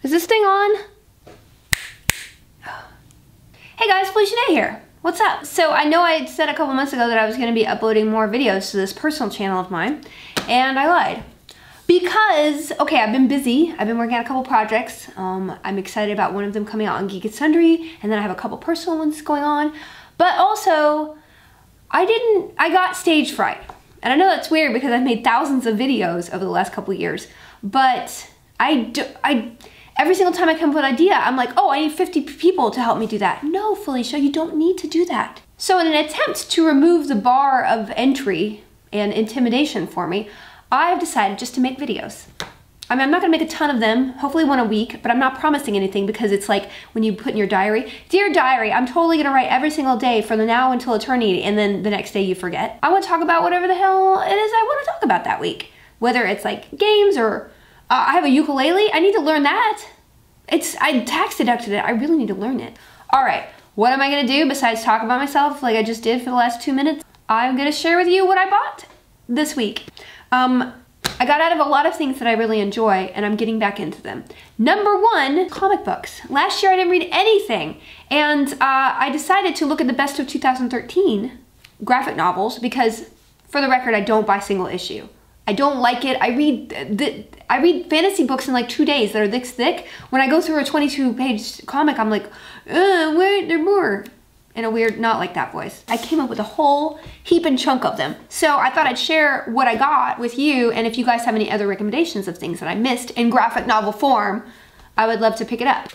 Is this thing on? Hey guys, Felicia here. What's up? So I know I had said a couple months ago that I was going to be uploading more videos to this personal channel of mine, and I lied. Because, okay, I've been busy. I've been working on a couple projects. I'm excited about one of them coming out on Geek and Sundry, and then I have a couple personal ones going on. But also, I got stage fright. And I know that's weird because I've made thousands of videos over the last couple years, but every single time I come up with an idea, I'm like, oh, I need 50 people to help me do that. No, Felicia, you don't need to do that. So in an attempt to remove the bar of entry and intimidation for me, I've decided just to make videos. I mean, I'm not gonna make a ton of them, hopefully one a week, but I'm not promising anything because it's like when you put in your diary, dear diary, I'm totally gonna write every single day from the now until eternity, and then the next day you forget. I wanna talk about whatever the hell it is I wanna talk about that week. Whether it's like games or I have a ukulele, I need to learn that. I tax deducted it, I really need to learn it. All right, what am I gonna do besides talk about myself like I just did for the last 2 minutes? I'm gonna share with you what I bought this week. I got out of a lot of things that I really enjoy, and I'm getting back into them. Number one, comic books. Last year I didn't read anything, and I decided to look at the best of 2013 graphic novels because, for the record, I don't buy single issue. I don't like it. I read fantasy books in like 2 days that are this thick. When I go through a 22-page comic, I'm like, wait, there's more. In a weird, not like that voice. I came up with a whole heap and chunk of them. So I thought I'd share what I got with you, and if you guys have any other recommendations of things that I missed in graphic novel form, I would love to pick it up.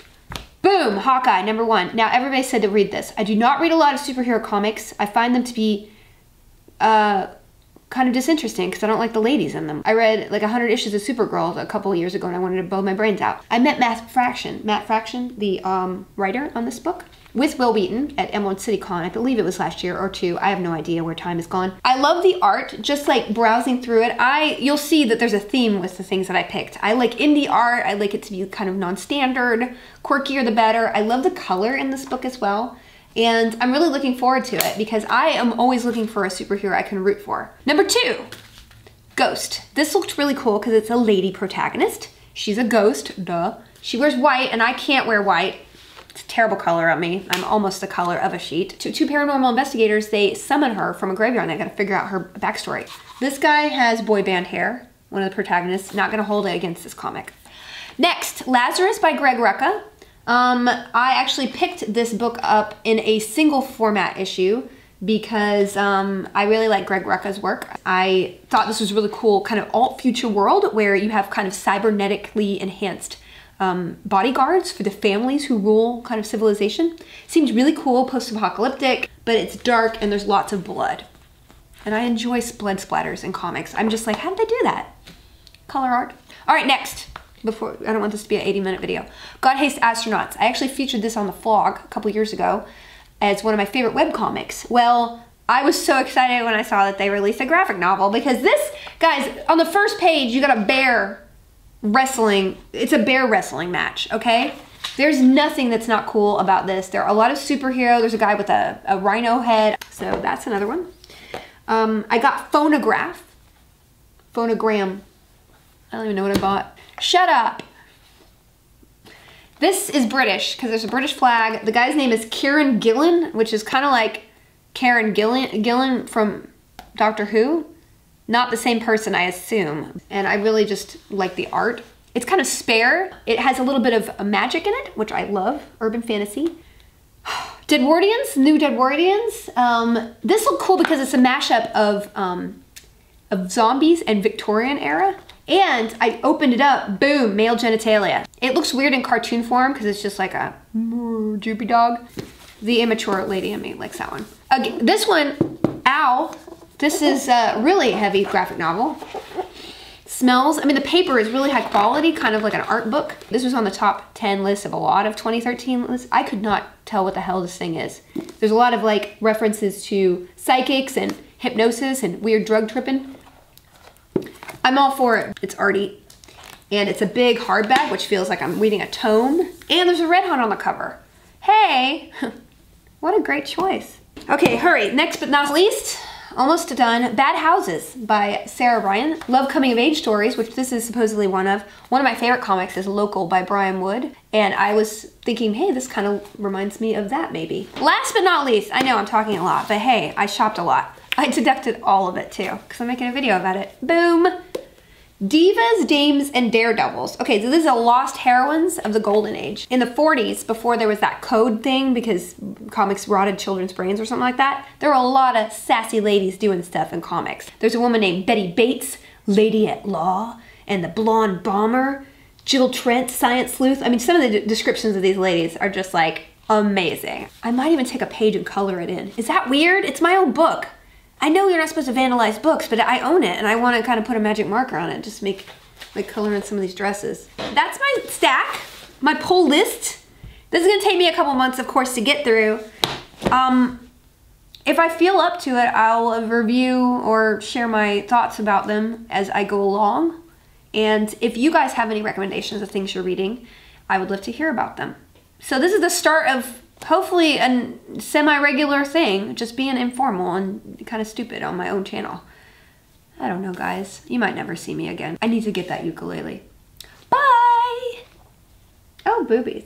Boom, Hawkeye, number one. Now everybody said to read this. I do not read a lot of superhero comics. I find them to be kind of disinteresting because I don't like the ladies in them. I read like 100 issues of Supergirl a couple of years ago and I wanted to blow my brains out. I met Matt Fraction, the writer on this book, with Will Wheaton at Emerald City Con. I believe it was last year or two. I have no idea where time has gone. I love the art, just like browsing through it. You'll see that there's a theme with the things that I picked. I like indie art. I like it to be kind of non-standard, quirkier the better. I love the color in this book as well. And I'm really looking forward to it because I am always looking for a superhero I can root for. Number two, Ghost. This looked really cool because it's a lady protagonist. She's a ghost, duh. She wears white and I can't wear white. It's a terrible color on me. I'm almost the color of a sheet. Two paranormal investigators, they summon her from a graveyard and they gotta figure out her backstory. This guy has boy band hair, one of the protagonists. Not gonna hold it against this comic. Next, Lazarus by Greg Rucka. I actually picked this book up in a single format issue because I really like Greg Rucka's work. I thought this was really cool, kind of alt future world where you have kind of cybernetically enhanced bodyguards for the families who rule kind of civilization. Seems really cool, post-apocalyptic, but it's dark and there's lots of blood. And I enjoy blood splatters in comics. I'm just like, how did they do that? Color art. All right, next. Before, I don't want this to be an 80-minute video. God Hates Astronauts. I actually featured this on the vlog a couple years ago as one of my favorite webcomics. Well, I was so excited when I saw that they released a graphic novel because this, guys, on the first page, you got a bear wrestling. It's a bear wrestling match, okay? There's nothing that's not cool about this. There are a lot of superhero. There's a guy with a rhino head. So that's another one. I got Phonograph. Phonogram. I don't even know what I bought. Shut up. This is British because there's a British flag. The guy's name is Kieran Gillen, which is kind of like Karen Gillan from Doctor Who. Not the same person, I assume. And I really just like the art. It's kind of spare. It has a little bit of magic in it, which I love. Urban fantasy. Deadwardians, new Deadwardians. This looked cool because it's a mashup of zombies and Victorian era. And I opened it up, boom, male genitalia. It looks weird in cartoon form because it's just like a droopy dog. The immature lady in me likes that one. Again, this one, ow, this is a really heavy graphic novel. Smells, I mean the paper is really high quality, kind of like an art book. This was on the top 10 list of a lot of 2013 lists. I could not tell what the hell this thing is. There's a lot of like references to psychics and hypnosis and weird drug tripping. I'm all for it. It's arty. And it's a big hardback, which feels like I'm reading a tome. And there's a red hunt on the cover. Hey, what a great choice. Okay, hurry. Next but not least, Almost done. Bad Houses by Sarah Bryan. Love coming of age stories, which this is supposedly one of. One of my favorite comics is Local by Brian Wood. And I was thinking, hey, this kind of reminds me of that maybe. Last but not least, I know I'm talking a lot, but hey, I shopped a lot. I deducted all of it too, because I'm making a video about it. Boom. Divas, Dames, and Daredevils. Okay, so this is a lost heroines of the golden age. In the 40s, before there was that code thing because comics rotted children's brains or something like that, there were a lot of sassy ladies doing stuff in comics. There's a woman named Betty Bates, Lady at Law, and the Blonde Bomber, Jill Trent, Science Sleuth. I mean, some of the descriptions of these ladies are just like amazing. I might even take a page and color it in. Is that weird? It's my own book. I know you're not supposed to vandalize books, but I own it and I want to kind of put a magic marker on it, just make like color in some of these dresses. That's my stack, my pull list. This is gonna take me a couple months, of course, to get through. If I feel up to it, I'll review or share my thoughts about them as I go along. And if you guys have any recommendations of things you're reading, I would love to hear about them. So this is the start of hopefully a semi-regular thing, just being informal and kind of stupid on my own channel. I don't know, guys. You might never see me again. I need to get that ukulele. Bye! Oh, boobies.